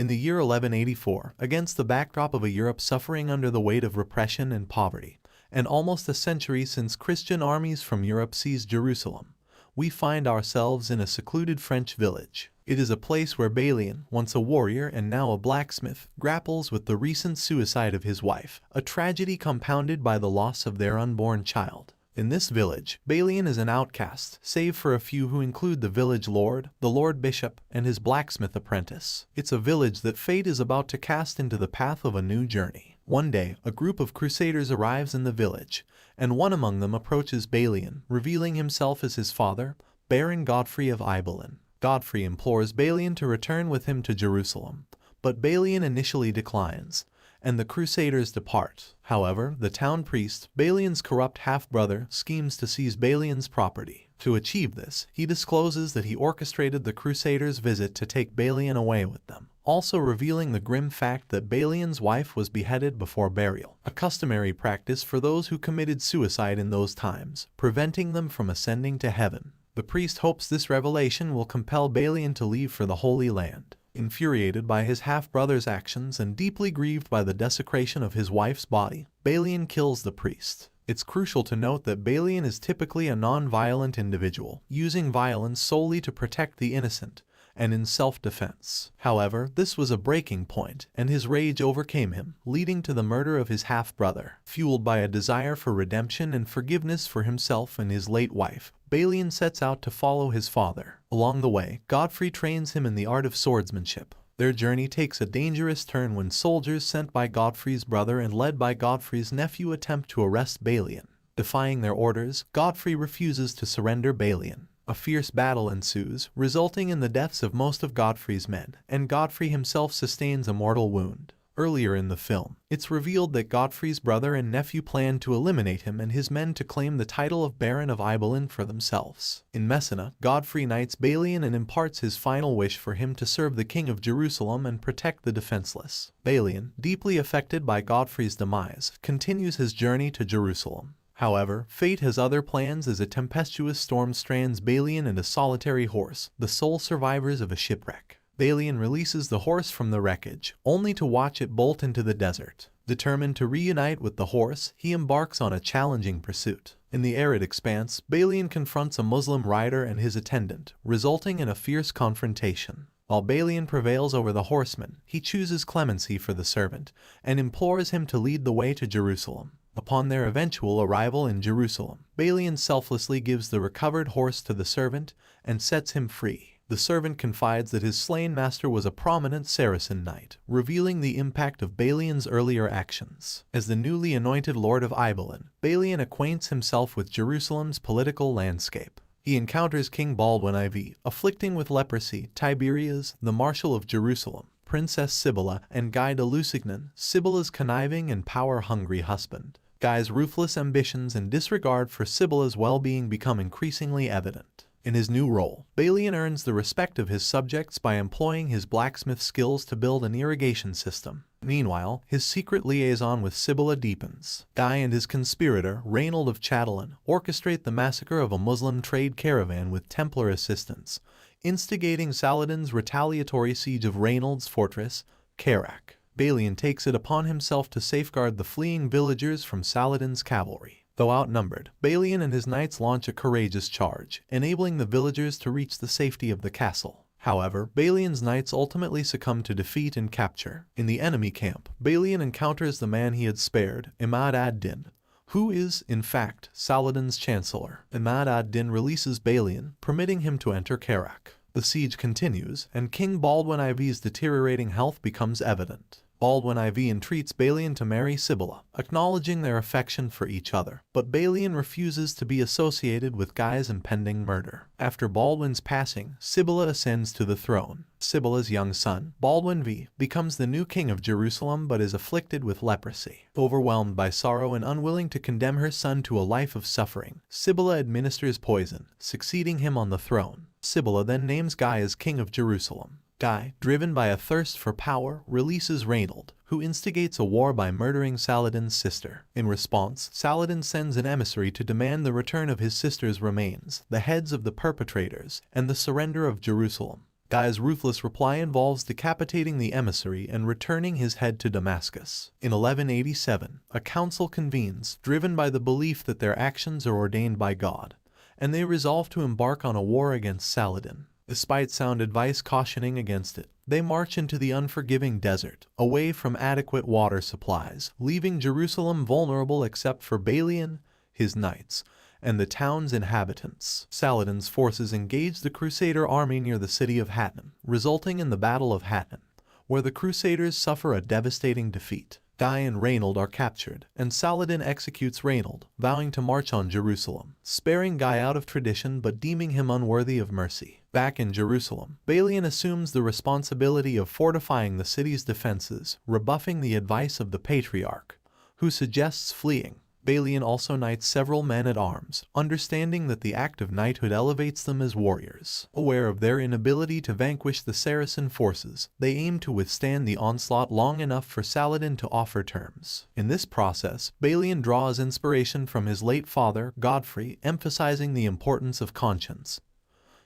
In the year 1184, against the backdrop of a Europe suffering under the weight of repression and poverty, and almost a century since Christian armies from Europe seized Jerusalem, we find ourselves in a secluded French village. It is a place where Balian, once a warrior and now a blacksmith, grapples with the recent suicide of his wife, a tragedy compounded by the loss of their unborn child. In this village, Balian is an outcast, save for a few who include the village lord, the lord bishop, and his blacksmith apprentice. It's a village that fate is about to cast into the path of a new journey. One day, a group of crusaders arrives in the village, and one among them approaches Balian, revealing himself as his father, Baron Godfrey of Ibelin. Godfrey implores Balian to return with him to Jerusalem, but Balian initially declines, and the crusaders depart. However, the town priest, Balian's corrupt half-brother, schemes to seize Balian's property. To achieve this, he discloses that he orchestrated the crusaders' visit to take Balian away with them, also revealing the grim fact that Balian's wife was beheaded before burial, a customary practice for those who committed suicide in those times, preventing them from ascending to heaven. The priest hopes this revelation will compel Balian to leave for the Holy Land. Infuriated by his half-brother's actions and deeply grieved by the desecration of his wife's body, Balian kills the priest. It's crucial to note that Balian is typically a non-violent individual, using violence solely to protect the innocent, and in self-defense. However, this was a breaking point, and his rage overcame him, leading to the murder of his half-brother. Fueled by a desire for redemption and forgiveness for himself and his late wife, Balian sets out to follow his father. Along the way, Godfrey trains him in the art of swordsmanship. Their journey takes a dangerous turn when soldiers sent by Godfrey's brother and led by Godfrey's nephew attempt to arrest Balian. Defying their orders, Godfrey refuses to surrender Balian. A fierce battle ensues, resulting in the deaths of most of Godfrey's men, and Godfrey himself sustains a mortal wound. Earlier in the film, it's revealed that Godfrey's brother and nephew planned to eliminate him and his men to claim the title of Baron of Ibelin for themselves. In Messina, Godfrey knights Balian and imparts his final wish for him to serve the king of Jerusalem and protect the defenseless. Balian, deeply affected by Godfrey's demise, continues his journey to Jerusalem. However, fate has other plans as a tempestuous storm strands Balian and a solitary horse, the sole survivors of a shipwreck. Balian releases the horse from the wreckage, only to watch it bolt into the desert. Determined to reunite with the horse, he embarks on a challenging pursuit. In the arid expanse, Balian confronts a Muslim rider and his attendant, resulting in a fierce confrontation. While Balian prevails over the horseman, he chooses clemency for the servant, and implores him to lead the way to Jerusalem. Upon their eventual arrival in Jerusalem, Balian selflessly gives the recovered horse to the servant and sets him free. The servant confides that his slain master was a prominent Saracen knight, revealing the impact of Balian's earlier actions. As the newly anointed Lord of Ibelin, Balian acquaints himself with Jerusalem's political landscape. He encounters King Baldwin IV, afflicting with leprosy, Tiberias, the Marshal of Jerusalem, Princess Sibylla, and Guy de Lusignan, Sibylla's conniving and power-hungry husband. Guy's ruthless ambitions and disregard for Sibylla's well-being become increasingly evident. In his new role, Balian earns the respect of his subjects by employing his blacksmith skills to build an irrigation system. Meanwhile, his secret liaison with Sibylla deepens. Guy and his conspirator, Reynold of Chatillon, orchestrate the massacre of a Muslim trade caravan with Templar assistance, instigating Saladin's retaliatory siege of Reynold's fortress, Kerak. Balian takes it upon himself to safeguard the fleeing villagers from Saladin's cavalry. Though outnumbered, Balian and his knights launch a courageous charge, enabling the villagers to reach the safety of the castle. However, Balian's knights ultimately succumb to defeat and capture. In the enemy camp, Balian encounters the man he had spared, Imad ad-Din, who is, in fact, Saladin's chancellor. Imad ad-Din releases Balian, permitting him to enter Kerak. The siege continues, and King Baldwin IV's deteriorating health becomes evident. Baldwin IV entreats Balian to marry Sibylla, acknowledging their affection for each other, but Balian refuses to be associated with Guy's impending murder. After Baldwin's passing, Sibylla ascends to the throne. Sibylla's young son, Baldwin V, becomes the new king of Jerusalem but is afflicted with leprosy. Overwhelmed by sorrow and unwilling to condemn her son to a life of suffering, Sibylla administers poison, succeeding him on the throne. Sibylla then names Guy as king of Jerusalem. Guy, driven by a thirst for power, releases Reynold, who instigates a war by murdering Saladin's sister. In response, Saladin sends an emissary to demand the return of his sister's remains, the heads of the perpetrators, and the surrender of Jerusalem. Guy's ruthless reply involves decapitating the emissary and returning his head to Damascus. In 1187, a council convenes, driven by the belief that their actions are ordained by God, and they resolve to embark on a war against Saladin. Despite sound advice cautioning against it, they march into the unforgiving desert, away from adequate water supplies, leaving Jerusalem vulnerable except for Balian, his knights, and the town's inhabitants. Saladin's forces engaged the Crusader army near the city of Hattin, resulting in the Battle of Hattin, where the Crusaders suffer a devastating defeat. Guy and Reynold are captured, and Saladin executes Reynold, vowing to march on Jerusalem, sparing Guy out of tradition but deeming him unworthy of mercy. Back in Jerusalem, Balian assumes the responsibility of fortifying the city's defenses, rebuffing the advice of the Patriarch, who suggests fleeing. Balian also knights several men-at-arms, understanding that the act of knighthood elevates them as warriors. Aware of their inability to vanquish the Saracen forces, they aim to withstand the onslaught long enough for Saladin to offer terms. In this process, Balian draws inspiration from his late father, Godfrey, emphasizing the importance of conscience,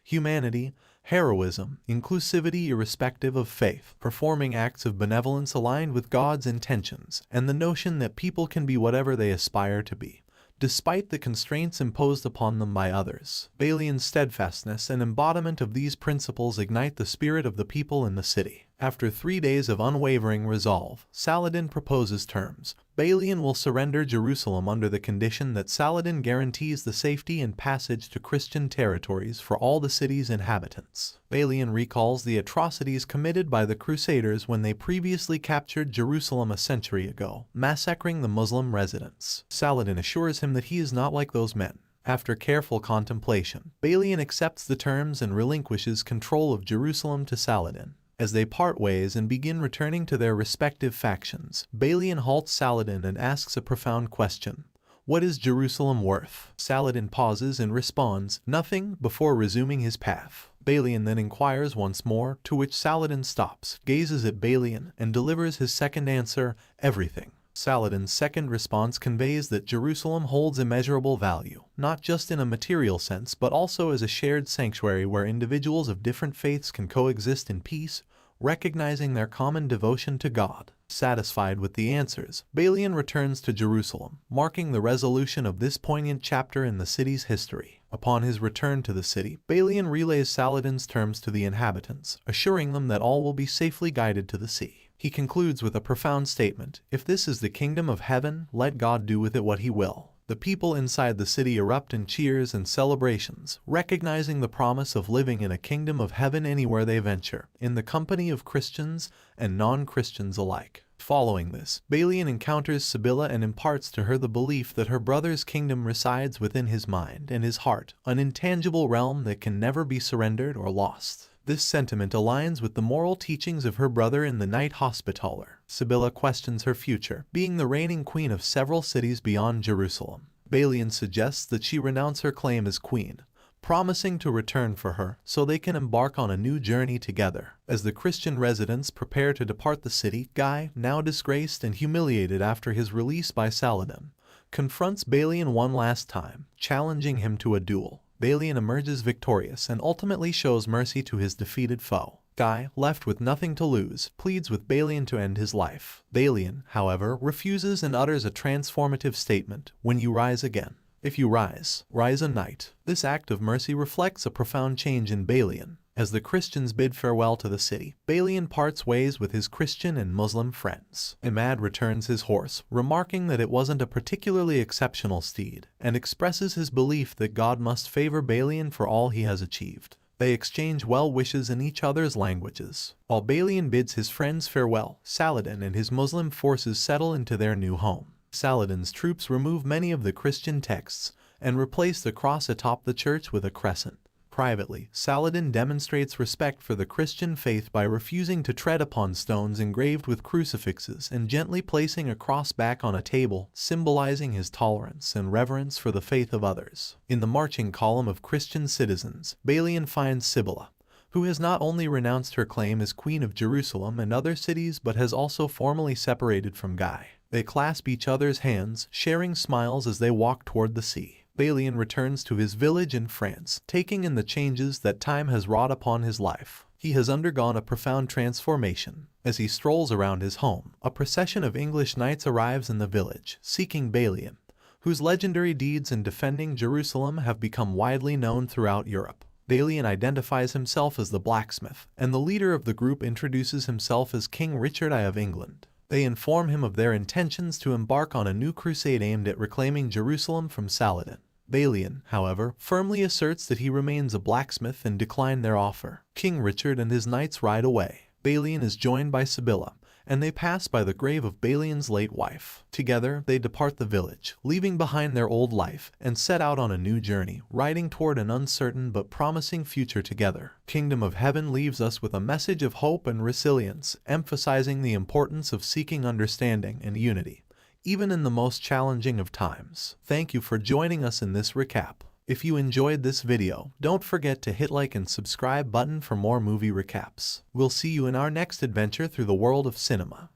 humanity, heroism, inclusivity irrespective of faith, performing acts of benevolence aligned with God's intentions, and the notion that people can be whatever they aspire to be, despite the constraints imposed upon them by others. Balian's steadfastness and embodiment of these principles ignite the spirit of the people in the city. After 3 days of unwavering resolve, Saladin proposes terms. Balian will surrender Jerusalem under the condition that Saladin guarantees the safety and passage to Christian territories for all the city's inhabitants. Balian recalls the atrocities committed by the Crusaders when they previously captured Jerusalem a century ago, massacring the Muslim residents. Saladin assures him that he is not like those men. After careful contemplation, Balian accepts the terms and relinquishes control of Jerusalem to Saladin. As they part ways and begin returning to their respective factions, Balian halts Saladin and asks a profound question. What is Jerusalem worth? Saladin pauses and responds, nothing, before resuming his path. Balian then inquires once more, to which Saladin stops, gazes at Balian, and delivers his second answer, everything. Saladin's second response conveys that Jerusalem holds immeasurable value, not just in a material sense but also as a shared sanctuary where individuals of different faiths can coexist in peace, recognizing their common devotion to God. Satisfied with the answers, Balian returns to Jerusalem, marking the resolution of this poignant chapter in the city's history. Upon his return to the city, Balian relays Saladin's terms to the inhabitants, assuring them that all will be safely guided to the sea. He concludes with a profound statement, if this is the kingdom of heaven, let God do with it what he will. The people inside the city erupt in cheers and celebrations, recognizing the promise of living in a kingdom of heaven anywhere they venture, in the company of Christians and non-Christians alike. Following this, Balian encounters Sibylla and imparts to her the belief that her brother's kingdom resides within his mind and his heart, an intangible realm that can never be surrendered or lost. This sentiment aligns with the moral teachings of her brother in the Knight Hospitaller. Sibylla questions her future, being the reigning queen of several cities beyond Jerusalem. Balian suggests that she renounce her claim as queen, promising to return for her so they can embark on a new journey together. As the Christian residents prepare to depart the city, Guy, now disgraced and humiliated after his release by Saladin, confronts Balian one last time, challenging him to a duel. Balian emerges victorious and ultimately shows mercy to his defeated foe. Guy, left with nothing to lose, pleads with Balian to end his life. Balian, however, refuses and utters a transformative statement, when you rise again. If you rise, rise a knight. This act of mercy reflects a profound change in Balian. As the Christians bid farewell to the city, Balian parts ways with his Christian and Muslim friends. Imad returns his horse, remarking that it wasn't a particularly exceptional steed, and expresses his belief that God must favor Balian for all he has achieved. They exchange well wishes in each other's languages. While Balian bids his friends farewell, Saladin and his Muslim forces settle into their new home. Saladin's troops remove many of the Christian texts and replace the cross atop the church with a crescent. Privately, Saladin demonstrates respect for the Christian faith by refusing to tread upon stones engraved with crucifixes and gently placing a cross back on a table, symbolizing his tolerance and reverence for the faith of others. In the marching column of Christian citizens, Balian finds Sibylla, who has not only renounced her claim as Queen of Jerusalem and other cities but has also formally separated from Guy. They clasp each other's hands, sharing smiles as they walk toward the sea. Balian returns to his village in France, taking in the changes that time has wrought upon his life. He has undergone a profound transformation. As he strolls around his home, a procession of English knights arrives in the village, seeking Balian, whose legendary deeds in defending Jerusalem have become widely known throughout Europe. Balian identifies himself as the blacksmith, and the leader of the group introduces himself as King Richard I of England. They inform him of their intentions to embark on a new crusade aimed at reclaiming Jerusalem from Saladin. Balian, however, firmly asserts that he remains a blacksmith and declined their offer. King Richard and his knights ride away. Balian is joined by Sibylla, and they pass by the grave of Balian's late wife. Together, they depart the village, leaving behind their old life, and set out on a new journey, riding toward an uncertain but promising future together. Kingdom of Heaven leaves us with a message of hope and resilience, emphasizing the importance of seeking understanding and unity, even in the most challenging of times. Thank you for joining us in this recap. If you enjoyed this video, don't forget to hit like and subscribe button for more movie recaps. We'll see you in our next adventure through the world of cinema.